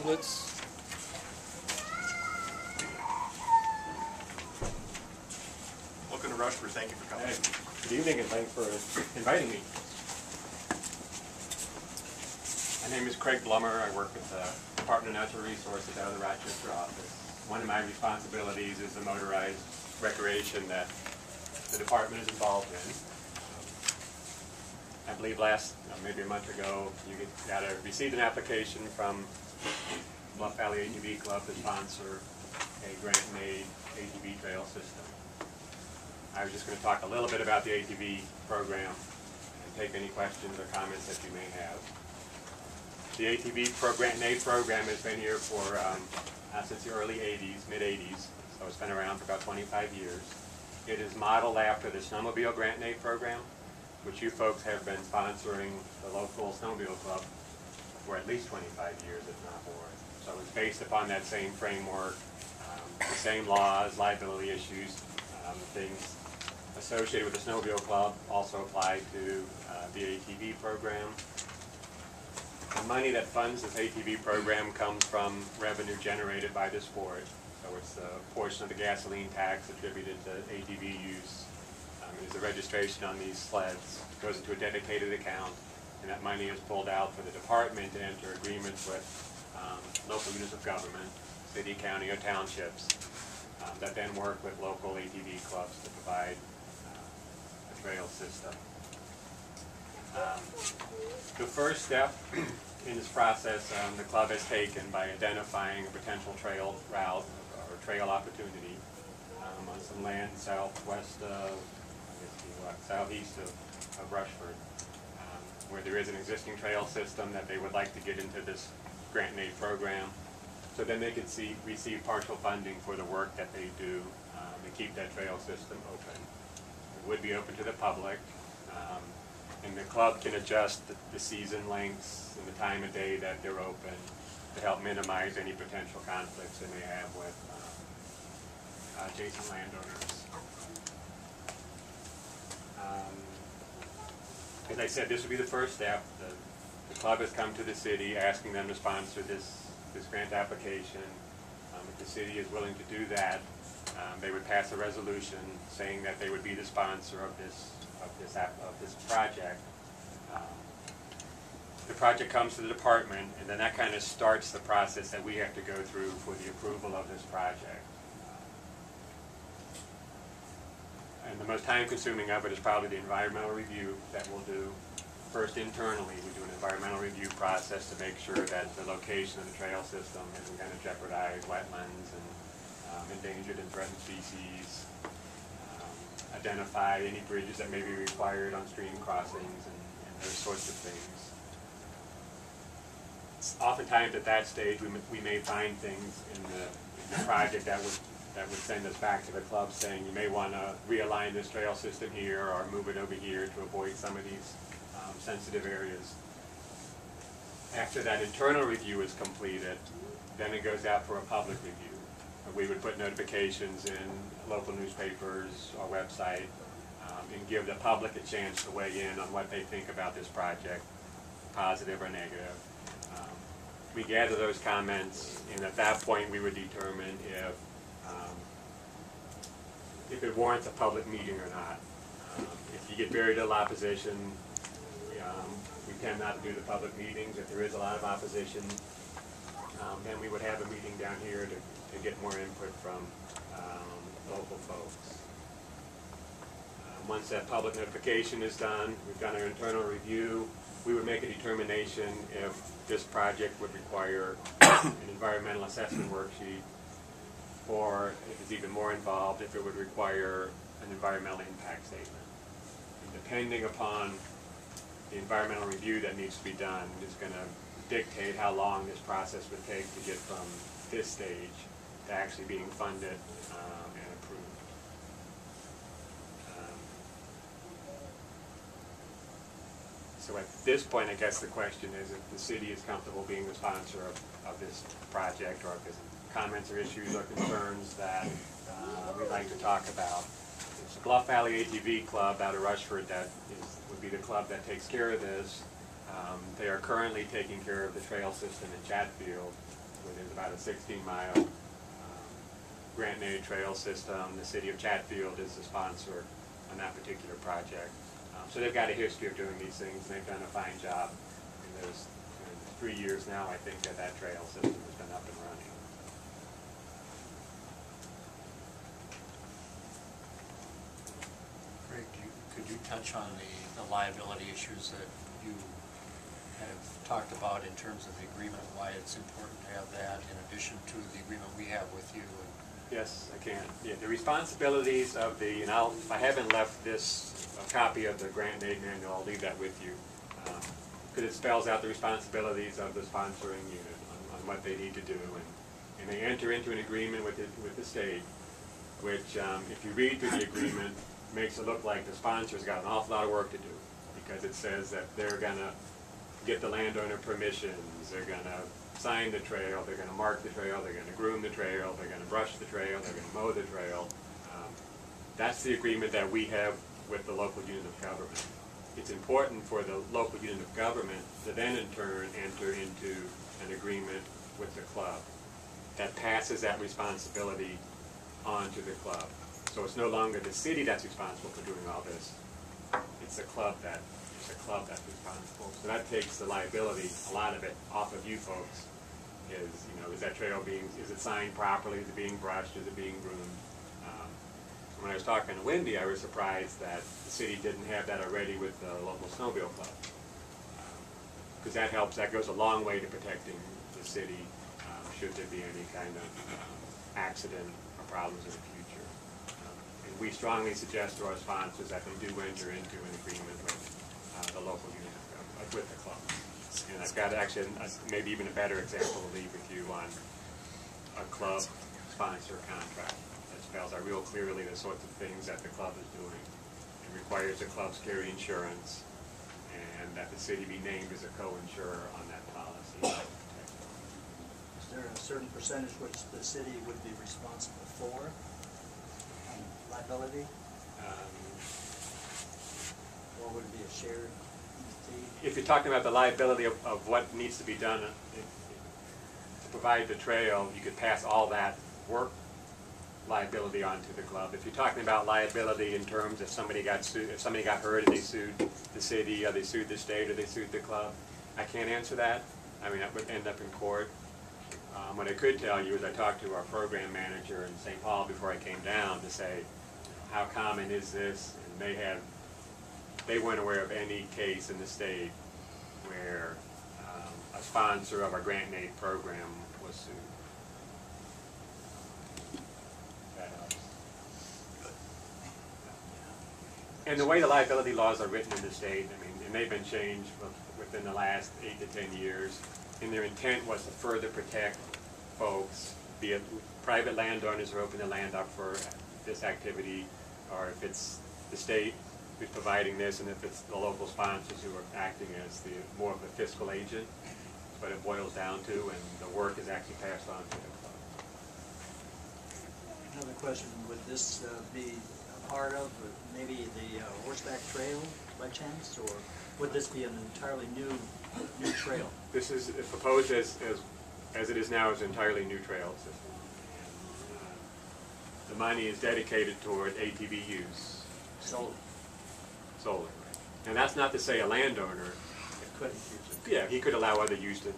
tablets. Welcome to Rushford. Thank you for coming. Hey, good evening, and thanks for inviting me. My name is Craig Blummer. I work with the Department of Natural Resources out of the Rochester office. One of my responsibilities is the motorized recreation that the department is involved in. I believe maybe a month ago, you received an application from Bluff Valley ATV Club to sponsor a grant-made ATV trail system. I was just going to talk a little bit about the ATV program and take any questions or comments that you may have. The ATV grant-made program has been here for since the early 80s, mid-80s, so it's been around for about 25 years. It is modeled after the snowmobile grant-made program, which you folks have been sponsoring the local snowmobile club for at least 25 years, if not more. So it's based upon that same framework, the same laws, liability issues, things associated with the snowmobile club also apply to the ATV program. The money that funds this ATV program comes from revenue generated by the sport. So it's a portion of the gasoline tax attributed to ATV use. Is the registration on these sleds. It goes into a dedicated account, and that money is pulled out for the department to enter agreements with local units of government, city, county, or townships that then work with local ATV clubs to provide a trail system. The first step in this process the club has taken by identifying a potential trail route or trail opportunity on some land southeast of Rushford, where there is an existing trail system that they would like to get into this grant-made program, so then they could receive partial funding for the work that they do to keep that trail system open. It would be open to the public, and the club can adjust the season lengths and the time of day that they're open to help minimize any potential conflicts they may have with adjacent landowners. As I said, this would be the first step. The club has come to the city asking them to sponsor this grant application. If the city is willing to do that, they would pass a resolution saying that they would be the sponsor of this project. The project comes to the department, and then that kind of starts the process that we have to go through for the approval of this project. And the most time-consuming of it is probably the environmental review that we'll do. First, internally, we do an environmental review process to make sure that the location of the trail system isn't going to jeopardize wetlands and endangered and threatened species, identify any bridges that may be required on stream crossings and those sorts of things. Oftentimes at that stage, we may find things in the project that would send us back to the club saying you may want to realign this trail system here or move it over here to avoid some of these sensitive areas. After that internal review is completed, then it goes out for a public review. We would put notifications in local newspapers or website and give the public a chance to weigh in on what they think about this project, positive or negative. We gather those comments, and at that point we would determine if it warrants a public meeting or not. If you get very little opposition, we tend not to do the public meetings. If there is a lot of opposition, then we would have a meeting down here to get more input from local folks. Once that public notification is done, we've done our internal review, we would make a determination if this project would require an environmental assessment worksheet, or if it's even more involved, if it would require an environmental impact statement. And depending upon the environmental review that needs to be done is going to dictate how long this process would take to get from this stage to actually being funded and approved. So at this point, I guess the question is if the city is comfortable being the sponsor of this project, or if there's comments or issues or concerns that we'd like to talk about. It's the Bluff Valley ATV Club out of Rushford that would be the club that takes care of this. They are currently taking care of the trail system in Chatfield. which is about a 16-mile grant and aid trail system. The city of Chatfield is the sponsor on that particular project. So they've got a history of doing these things, and they've done a fine job. And there's 3 years now, I think, that that trail system has been up and running. Greg, could you touch on the liability issues that you have talked about in terms of the agreement, why it's important to have that in addition to the agreement we have with you? Yes, I can. Yeah, the responsibilities of the, and if I haven't left this, a copy of the grant and aid manual, I'll leave that with you. Because it spells out the responsibilities of the sponsoring unit on what they need to do. And they enter into an agreement with the state, which, if you read through the agreement, makes it look like the sponsor's got an awful lot of work to do. Because it says that they're going to get the landowner permissions, they're going to sign the trail, they're going to mark the trail, they're going to groom the trail, they're going to brush the trail, they're going to mow the trail. That's the agreement that we have with the local unit of government. It's important for the local unit of government to then in turn enter into an agreement with the club that passes that responsibility on to the club. So it's no longer the city that's responsible for doing all this. It's the club that's responsible. So that takes the liability, a lot of it, off of you folks. Is that trail is it signed properly? Is it being brushed? Is it being groomed? When I was talking to Wendy, I was surprised that the city didn't have that already with the local snowmobile club. Because that goes a long way to protecting the city should there be any kind of accident or problems in the future. And we strongly suggest to our sponsors that they do enter into an agreement with the local unit with the club. And I've got actually maybe even a better example to leave with you on a club sponsor contract that spells out real clearly the sorts of things that the club is doing. It requires the clubs carry insurance and that the city be named as a co-insurer on that policy. Is there a certain percentage which the city would be responsible for on liability? Or would it be a shared entity? If you're talking about the liability of what needs to be done to provide the trail, you could pass all that work liability onto the club. If you're talking about liability in terms if somebody got sued, if somebody got hurt and they sued the city, or they sued the state, or they sued the club, I can't answer that. I mean, that would end up in court. What I could tell you is I talked to our program manager in St. Paul before I came down to say, how common is this? And they weren't aware of any case in the state where a sponsor of our grant and aid program was sued. That helps. And the way the liability laws are written in the state, I mean, and they've been changed within the last 8 to 10 years, and their intent was to further protect folks, be it private landowners who open their land up for this activity, or if it's the state who's providing this, and if it's the local sponsors who are acting as more of the fiscal agent. That's what it boils down to, and the work is actually passed on to the club. Another question, would this be a part of maybe the horseback trail by chance, or would this be an entirely new trail? This is proposed as it is now as an entirely new trail system. And, the money is dedicated toward ATV use. Solely. And that's not to say a landowner It couldn't use it. Yeah, he could allow other use to